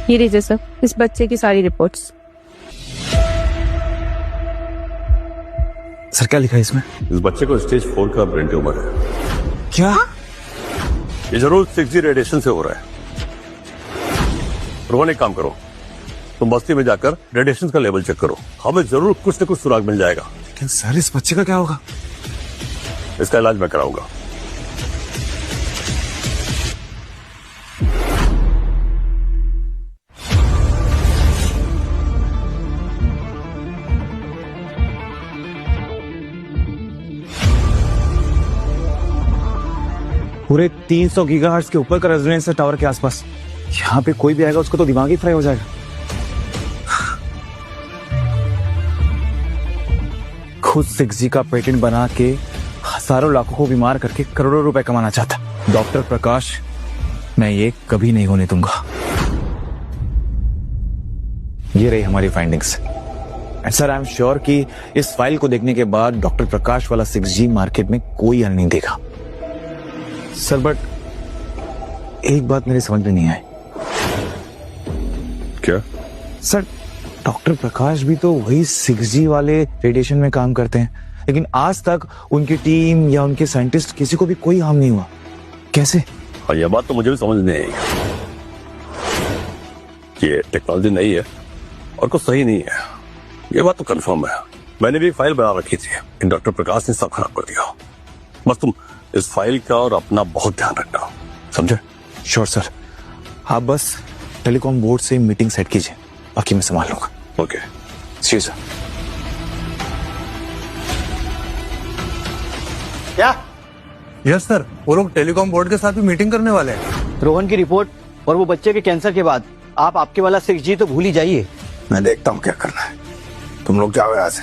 ये लीजिए सर, इस बच्चे की सारी रिपोर्ट्स। सर क्या लिखा है इसमें? इस बच्चे को स्टेज 4 का ब्रेन ट्यूमर है। क्या? ये जरूर 6G रेडिएशन से हो रहा है। रोहन, एक काम करो, तुम बस्ती में जाकर रेडिएशन का लेवल चेक करो, हमें जरूर कुछ न कुछ सुराग मिल जाएगा। लेकिन सर इस बच्चे का क्या होगा? इसका इलाज मैं कराऊंगा। पूरे 300 गीगाहर्ट्ज के ऊपर का रेजोनेंस है टावर के आसपास। यहाँ पे कोई भी आएगा उसको तो दिमाग ही फ्राई हो जाएगा। खुद 6G का पेटेंट बना के हजारों लाखों को बीमार करके करोड़ों रुपए कमाना चाहता डॉक्टर प्रकाश, मैं ये कभी नहीं होने दूंगा। ये रही हमारी findings. Sir I am sure कि इस फाइल को देखने के बाद डॉक्टर प्रकाश वाला 6G मार्केट में कोई हल नहीं देगा। सर बट एक बात मेरी समझ में नहीं आई। क्या? सर डॉक्टर प्रकाश भी तो वही 6G वाले रेडिएशन में काम करते हैं, लेकिन आज तक उनकी टीम या उनके साइंटिस्ट किसी को भी कोई हार्म नहीं हुआ। कैसे? हाँ, यह बात तो मुझे भी समझ नहीं आई। ये टेक्नोलॉजी नहीं है और कुछ सही नहीं है, ये बात तो कंफर्म है। मैंने भी फाइल बना रखी थी, इन डॉक्टर प्रकाश ने सब खराब कर दिया। बस तुम इस फाइल का और अपना बहुत ध्यान रखना, समझे? श्योर सर, आप बस टेलीकॉम बोर्ड से मीटिंग सेट कीजिए, बाकी मैं संभाल लूंगा। ओके जी सर। क्या? यस सर, वो लोग टेलीकॉम बोर्ड के साथ भी मीटिंग करने वाले हैं। रोहन की रिपोर्ट और वो बच्चे के कैंसर के बाद आप आपके वाला 6G तो भूल ही जाइए। मैं देखता हूँ क्या करना है, तुम लोग जाओ यहाँ से।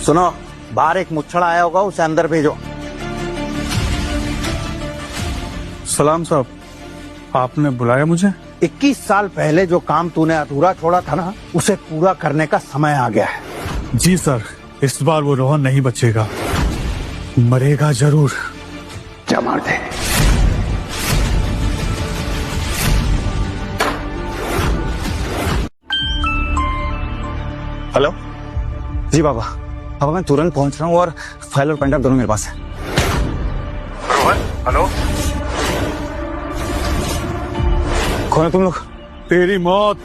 सुनो, बाहर एक मुच्छड़ा आया होगा, उसे अंदर भेजो। सलाम साहब, आपने बुलाया मुझे? 21 साल पहले जो काम तूने अधूरा छोड़ा था ना, उसे पूरा करने का समय आ गया है। जी सर, इस बार वो रोहन नहीं बचेगा, मरेगा जरूर। जा मार दे। हेलो जी बाबा, अब मैं तुरंत पहुंच रहा हूँ और फाइल और पेंड्राइव दोनों मेरे पास है। रोहन, हेलो। कौन है तुम लोग? तेरी मौत।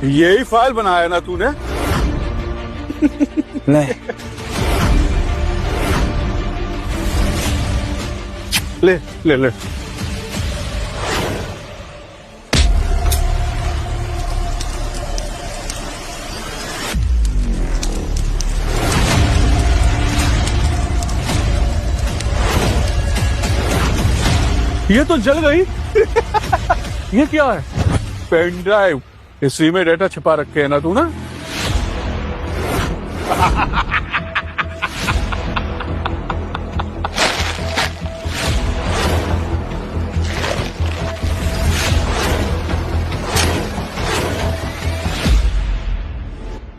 यही फाइल बनाया ना तूने? नहीं। ले ले ले। ये तो जल गई। ये क्या है? पेन ड्राइव, इसी में डेटा छिपा रखे है ना तू ना?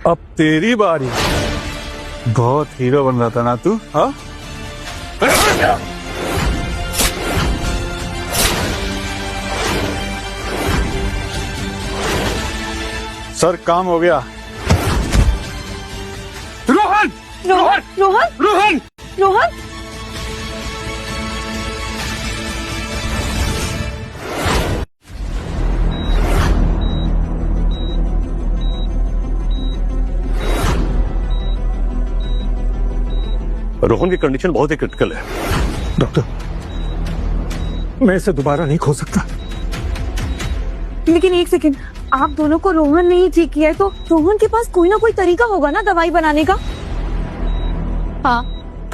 अब तेरी बारी। बहुत हीरो बन रहा था ना तू, हाँ? सर काम हो गया। रोहन! रोहन! रोहन! रोहन! रोहन! रोहन की कंडीशन बहुत ही क्रिटिकल है। डॉक्टर, मैं इसे दोबारा नहीं खो सकता। लेकिन एक सेकंड, आप दोनों को रोहन ने ही ठीक किया है, तो रोहन के पास कोई ना कोई तरीका होगा ना दवाई बनाने का? हाँ,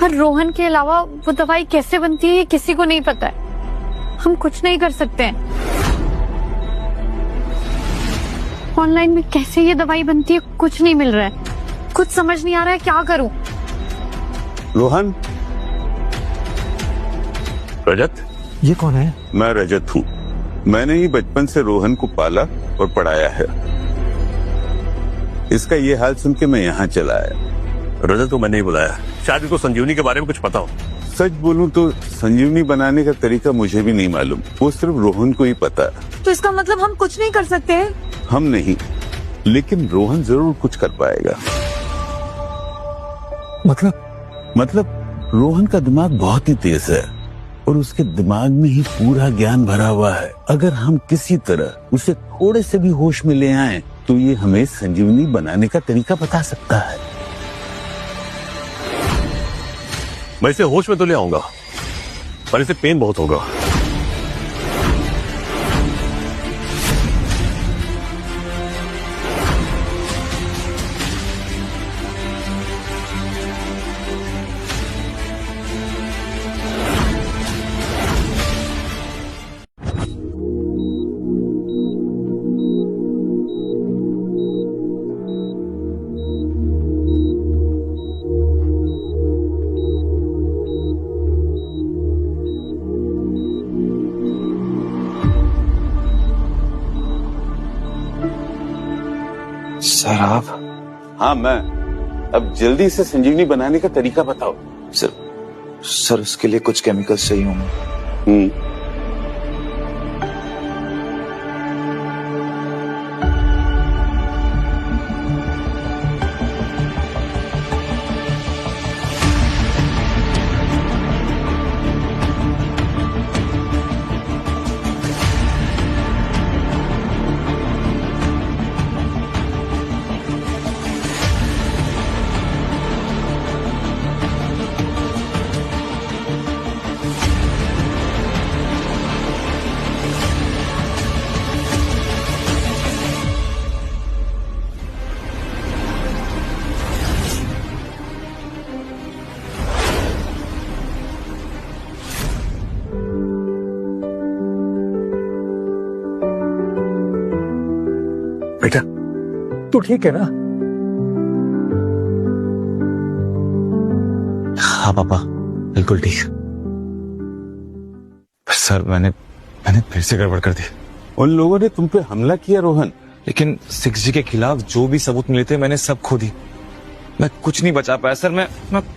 पर रोहन के अलावा वो दवाई कैसे बनती है किसी को नहीं पता है। हम कुछ नहीं कर सकते हैं। ऑनलाइन में कैसे ये दवाई बनती है कुछ नहीं मिल रहा है। कुछ समझ नहीं आ रहा है क्या करूं। रोहन। रजत। ये कौन है? मैं रजत हूँ, मैंने ही बचपन से रोहन को पाला और पढ़ाया है। इसका ये हाल सुन के मैं यहाँ चला आया। रजत को मैंने ही बुलाया, शायद इनको संजीवनी के बारे में कुछ पता हो। सच बोलूं तो संजीवनी बनाने का तरीका मुझे भी नहीं मालूम, वो सिर्फ रोहन को ही पता है। तो इसका मतलब हम कुछ नहीं कर सकते हैं? हम नहीं, लेकिन रोहन जरूर कुछ कर पाएगा। मतलब रोहन का दिमाग बहुत ही तेज है और उसके दिमाग में ही पूरा ज्ञान भरा हुआ है। अगर हम किसी तरह उसे थोड़े से भी होश में ले आए तो ये हमें संजीवनी बनाने का तरीका बता सकता है। मैं इसे होश में तो ले आऊंगा, पर इसे पेन बहुत होगा। सर आप? हाँ मैं। अब जल्दी से संजीवनी बनाने का तरीका बताओ। सर उसके लिए कुछ केमिकल्स चाहिए होंगे। बेटा तू ठीक है ना? हाँ पापा, बिल्कुल ठीक। सर मैंने फिर से गड़बड़ कर दी। उन लोगों ने तुम पे हमला किया रोहन? लेकिन 6G के खिलाफ जो भी सबूत मिले थे मैंने सब खो दी। मैं कुछ नहीं बचा पाया सर। मैं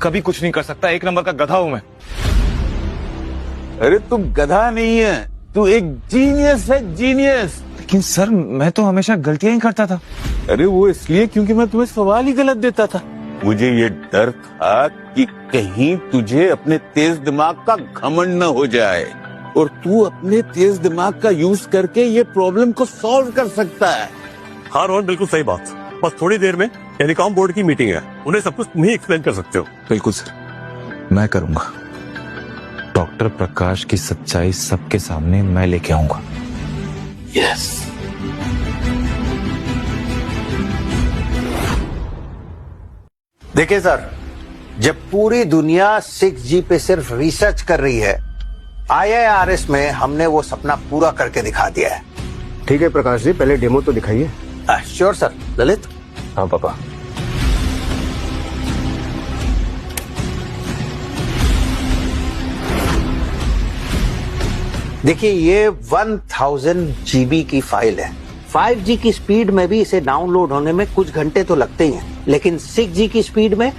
कभी कुछ नहीं कर सकता। एक नंबर का गधा हूं मैं। अरे तुम गधा नहीं है, तू एक जीनियस है, जीनियस। लेकिन सर मैं तो हमेशा गलतियां ही करता था। अरे वो इसलिए क्योंकि मैं तुम्हें सवाल ही गलत देता था। मुझे ये डर था कि कहीं तुझे अपने तेज दिमाग का घमंड न हो जाए और तू अपने तेज दिमाग का यूज करके ये प्रॉब्लम को सॉल्व कर सकता है। हाँ रोहन, बिल्कुल सही बात। बस थोड़ी देर में टेलीकॉम बोर्ड की मीटिंग है, उन्हें सब कुछ तुम ही एक्सप्लेन कर सकते हो। बिल्कुल सर, मैं करूंगा। डॉक्टर प्रकाश की सच्चाई सबके सामने मैं लेके आऊंगा। यस। देखिए सर, जब पूरी दुनिया 6G पे सिर्फ रिसर्च कर रही है, IIRS में हमने वो सपना पूरा करके दिखा दिया है। ठीक है प्रकाश जी, पहले डेमो तो दिखाइए। Sure sir. ललित। हाँ पापा। देखिए ये 1000 GB की फाइल है। 5G की स्पीड में भी इसे डाउनलोड होने में कुछ घंटे तो लगते ही हैं, लेकिन 6G की स्पीड में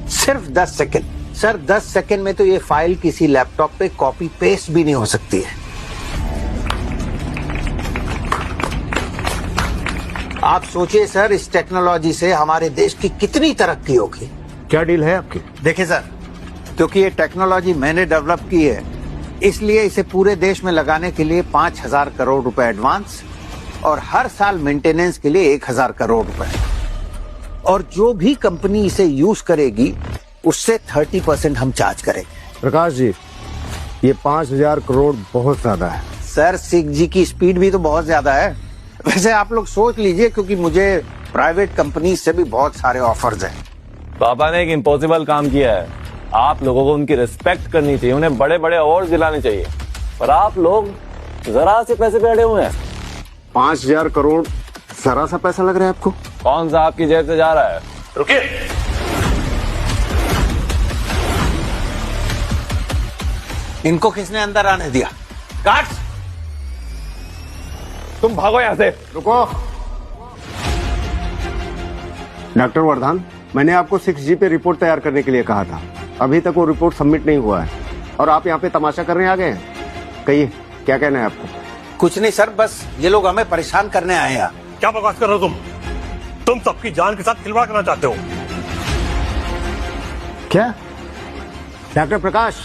सिर्फ 10 सेकंड। सर 10 सेकंड में तो ये फाइल किसी लैपटॉप पे कॉपी पेस्ट भी नहीं हो सकती है। आप सोचिए सर, इस टेक्नोलॉजी से हमारे देश की कितनी तरक्की होगी। क्या डील है आपकी? देखिए सर, क्योंकि ये टेक्नोलॉजी मैंने डेवलप की है, इसलिए इसे पूरे देश में लगाने के लिए 5000 करोड़ रुपए एडवांस और हर साल मेंटेनेंस के लिए 1000 करोड़ रुपए, और जो भी कंपनी इसे यूज करेगी उससे 30% हम चार्ज करेंगे। प्रकाश जी, ये 5000 करोड़ बहुत ज्यादा है। सर 6G की स्पीड भी तो बहुत ज्यादा है। वैसे आप लोग सोच लीजिए, क्योंकि मुझे प्राइवेट कंपनी से भी बहुत सारे ऑफर्स हैं। पापा ने एक इम्पॉसिबल काम किया है। आप लोगों को उनकी रिस्पेक्ट करनी चाहिए, उन्हें बड़े बड़े अवार्ड दिलाने चाहिए, पर आप लोग जरा से पैसे पे अड़े हुए हैं। 5000 करोड़ जरा सा पैसा लग रहा है आपको? कौन सा आपकी जेब से जा रहा है? रुकिए। इनको किसने अंदर आने दिया? गार्ड्स, तुम भागो यहाँ से। रुको। डॉक्टर वर्धन, मैंने आपको 6G पे रिपोर्ट तैयार करने के लिए कहा था। अभी तक वो रिपोर्ट सबमिट नहीं हुआ है और आप यहाँ पे तमाशा करने आ गए हैं। कहिए, क्या कहना है आपको? कुछ नहीं सर, बस ये लोग हमें परेशान करने आए हैं। क्या बकवास कर रहे हो तुम सबकी जान के साथ खिलवाड़ करना चाहते हो। क्या? डॉक्टर प्रकाश,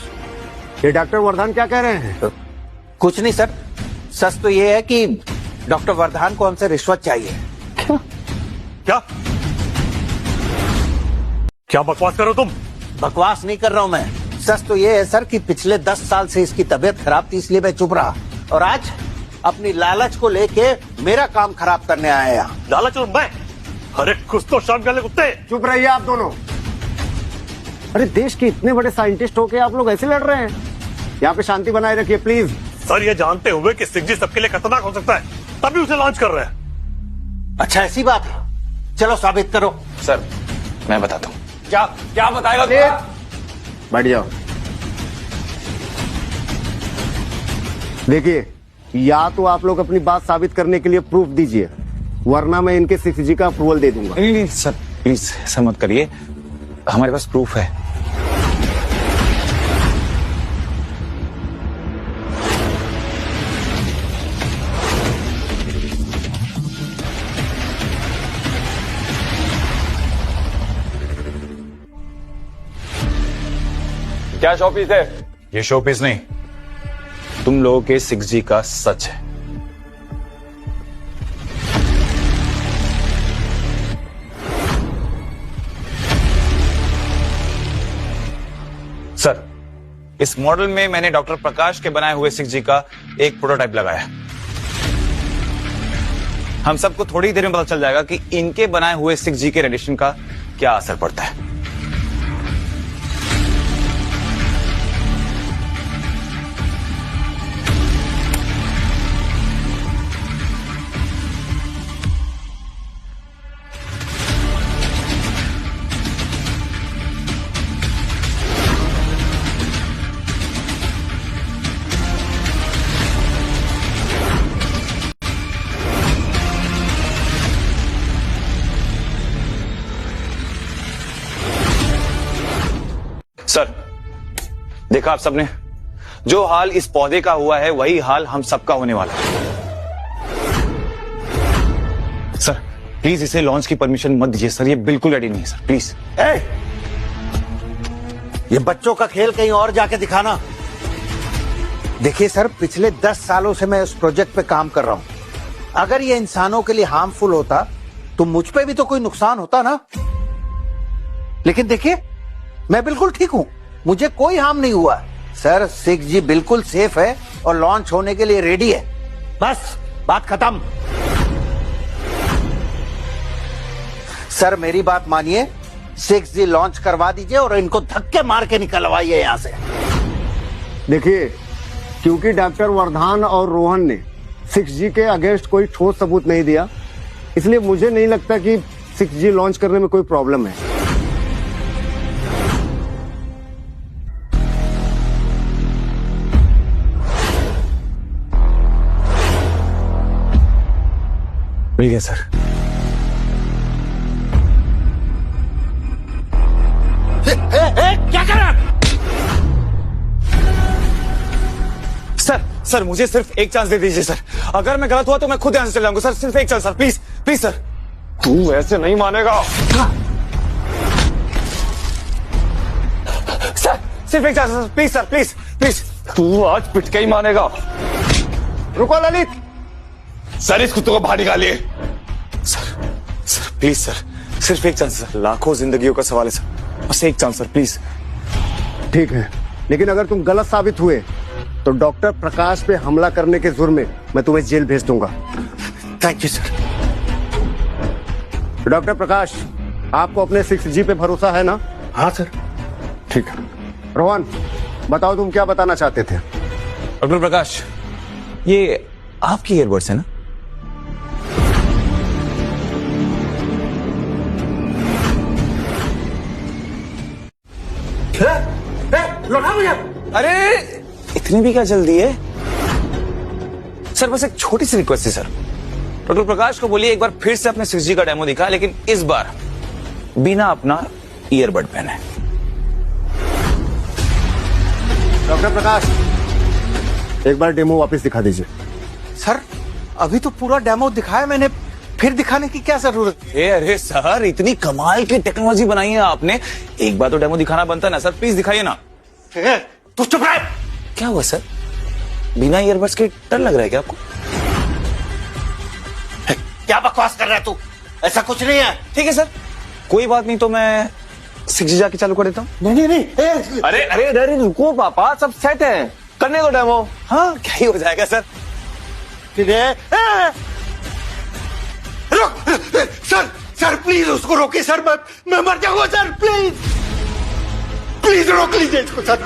ये डॉक्टर वर्धन क्या कह रहे हैं? कुछ नहीं सर, सच तो ये है कि डॉक्टर वर्धन को हमसे रिश्वत चाहिए। क्या क्या बकवास कर रहे हो तुम? बकवास नहीं कर रहा हूँ मैं, सच तो ये है सर कि पिछले 10 साल से इसकी तबीयत खराब थी, इसलिए मैं चुप रहा, और आज अपनी लालच को लेके मेरा काम खराब करने आए यहाँ। लालच और मैं? अरे कुछ तो शर्म कर ले कुत्ते। चुप रहिए आप दोनों। अरे देश के इतने बड़े साइंटिस्ट होके आप लोग ऐसे लड़ रहे हैं? यहाँ पे शांति बनाए रखिए प्लीज। सर, ये जानते हुए कि 6G सबके लिए खतरनाक हो सकता है, तभी उसे लॉन्च कर रहे हैं। अच्छा ऐसी बात है, चलो साबित करो। सर मैं बताता हूँ। क्या क्या बताएगा बैठ जाओ। देखिए, या तो आप लोग अपनी बात साबित करने के लिए प्रूफ दीजिए, वरना मैं इनके 6G का अप्रूवल दे दूंगा। नहीं सर, प्लीज ऐसा मत करिए, हमारे पास प्रूफ है। क्या शॉपीस है? ये शोपीस नहीं, तुम लोगों के 6G का सच है। सर, इस मॉडल में मैंने डॉक्टर प्रकाश के बनाए हुए 6G का एक प्रोटोटाइप लगाया। हम सबको थोड़ी देर में पता चल जाएगा कि इनके बनाए हुए 6G के रेडिएशन का क्या असर पड़ता है। सर, देखा आप सबने, जो हाल इस पौधे का हुआ है वही हाल हम सबका होने वाला है। सर प्लीज इसे लॉन्च की परमिशन मत दीजिए सर, ये बिल्कुल रेडी नहीं है सर, प्लीज। ये बच्चों का खेल कहीं और जाके दिखाना। देखिए सर, पिछले 10 सालों से मैं उस प्रोजेक्ट पे काम कर रहा हूं। अगर ये इंसानों के लिए हार्मफुल होता तो मुझ पे भी तो कोई नुकसान होता ना। लेकिन देखिए, मैं बिल्कुल ठीक हूं, मुझे कोई हार्म नहीं हुआ। सर 6G बिल्कुल सेफ है और लॉन्च होने के लिए रेडी है, बस बात खत्म। सर मेरी बात मानिए, 6G लॉन्च करवा दीजिए और इनको धक्के मार के निकलवाइए यहां से। देखिए, क्योंकि डॉक्टर वर्धन और रोहन ने 6G के अगेंस्ट कोई ठोस सबूत नहीं दिया, इसलिए मुझे नहीं लगता कि 6G लॉन्च करने में कोई प्रॉब्लम है। मिल गया सर। क्या कर रहा है? सर मुझे सिर्फ एक चांस दे दीजिए सर, अगर मैं गलत हुआ तो मैं खुद यहां से चले जाऊंगा सर, सिर्फ एक chance sir, please please sir. तू ऐसे नहीं मानेगा। सर सिर्फ एक chance sir, please sir, please please. तू आज पिट के ही मानेगा। रुको ललित। सर इस कुत्ते को बाहर निकालिए। सर प्लीज सर, सिर्फ एक चांस सर, लाखों जिंदगियों का सवाल है सर, बस एक चांस सर, प्लीज। ठीक है, लेकिन अगर तुम गलत साबित हुए तो डॉक्टर प्रकाश पे हमला करने के जुर्म में मैं तुम्हें जेल भेज दूंगा। Thank you sir. डॉक्टर प्रकाश, आपको अपने 6G पे भरोसा है ना? हाँ सर। ठीक है। रोहन, बताओ तुम क्या बताना चाहते थे? डॉक्टर प्रकाश, ये आपकी ईयरबड्स है ना? लौटा मुझे। अरे इतनी भी क्या जल्दी है? सर बस एक छोटी सी रिक्वेस्ट है सर, डॉक्टर प्रकाश को बोलिए एक बार फिर से अपने 6G का डेमो दिखा, लेकिन इस बार बिना अपना ईयरबड पहने। डॉक्टर प्रकाश, एक बार डेमो वापस दिखा दीजिए। सर अभी तो पूरा डेमो दिखाया मैंने, फिर दिखाने की क्या जरूरत? अरे सर, इतनी कमाल की टेक्नोलॉजी बनाई है आपने, एक बार तो डेमो दिखाना बनता ना सर, प्लीज दिखाइए ना। तू चुप रह। क्या हुआ सर, बिना ईयरबड्स के डर लग रहा है क्या आपको? क्या बकवास कर रहा है तू? ऐसा कुछ नहीं है। ठीक है सर, कोई बात नहीं, तो मैं 6G जाके चालू कर देता हूँ। नहीं। अरे अरे अरे रुको पापा, सब सेट है, करने दो डेमो। हाँ क्या ही हो जाएगा सर। रुक सर प्लीज उसको रोकिए सर, मैं मर जाऊंगा सर, प्लीज रोक लीजिए इसको सर,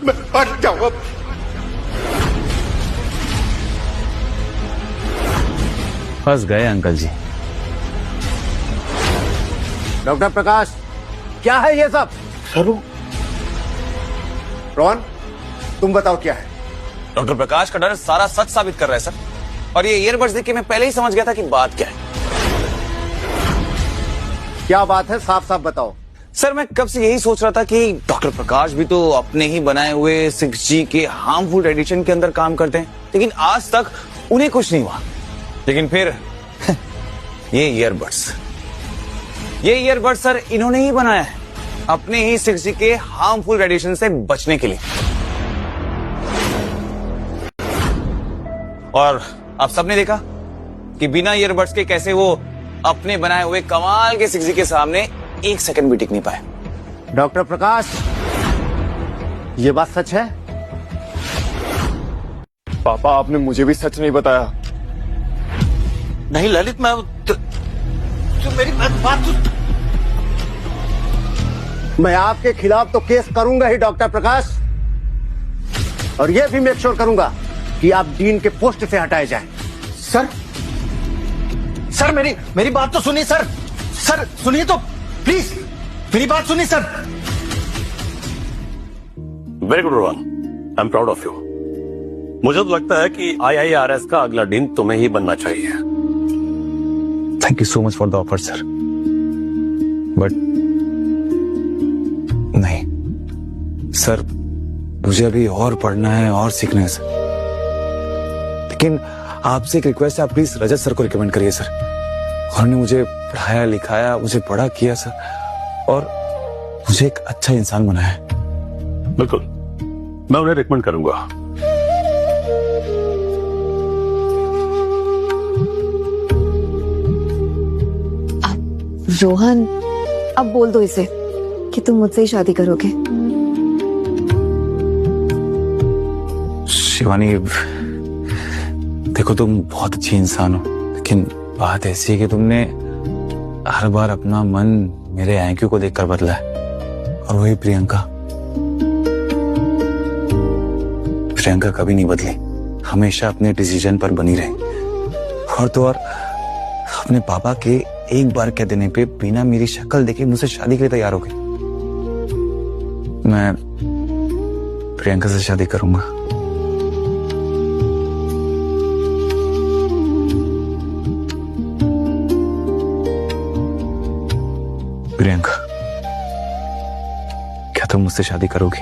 मैं मर जाऊंगा। फंस गए अंकल जी। डॉक्टर प्रकाश, क्या है ये सब? रोहन, तुम बताओ क्या है? डॉक्टर प्रकाश का डर सारा सच साबित कर रहा है सर, और ये ईयरबड्स देख के मैं पहले ही समझ गया था कि बात क्या है। क्या बात है, साफ साफ बताओ। सर मैं कब से यही सोच रहा था कि डॉक्टर प्रकाश भी तो अपने ही बनाए हुए 6G के हार्मफुल रेडिएशन के अंदर काम करते हैं, लेकिन आज तक उन्हें कुछ नहीं हुआ। लेकिन फिर ये ईयरबड्स सर इन्होंने ही बनाया है, अपने ही 6G के हार्मफुल रेडिएशन से बचने के लिए। और आप सबने देखा कि बिना ईयरबड्स के कैसे वो अपने बनाए हुए कमाल के 6G के सामने एक सेकंड भी टिक नहीं पाए। डॉक्टर प्रकाश, ये बात सच है? पापा आपने मुझे भी सच नहीं बताया। नहीं ललित, मैं तू मेरी बात सुन। मैं आपके खिलाफ तो केस करूंगा ही डॉक्टर प्रकाश, और यह भी मेक श्योर करूंगा कि आप डीन के पोस्ट से हटाए जाएं। सर मेरी बात तो सुनिए सर सुनिए तो प्लीज, मेरी बात सुनिए sir. Very good Rohan, I am proud of you. मुझे तो लगता है कि IIRS का अगला डीन तुम्हें ही बनना चाहिए। Thank you so much for the offer sir, but नहीं सर, मुझे अभी और पढ़ना है और सीखना है सर। लेकिन आपसे एक रिक्वेस्ट है, आप प्लीज रजत सर को रिकमेंड करिए सर। उन्होंने मुझे पढ़ाया लिखाया, मुझे बड़ा किया सर, और मुझे एक अच्छा इंसान बनाया है। बिल्कुल, मैं उन्हें रिकमेंड करूंगा। रोहन, अब बोल दो इसे कि तुम मुझसे ही शादी करोगे। शिवानी देखो, तुम बहुत अच्छी इंसान हो, लेकिन बात ऐसी है कि तुमने हर बार अपना मन मेरे IQ को देखकर बदला है, और वही प्रियंका कभी नहीं बदली, हमेशा अपने डिसीजन पर बनी रही। और तो और अपने पापा के एक बार कह देने पे बिना मेरी शक्ल देखे मुझसे शादी के लिए तैयार हो गई। मैं प्रियंका से शादी करूंगा। प्रियंका, क्या तुम मुझसे शादी करोगी?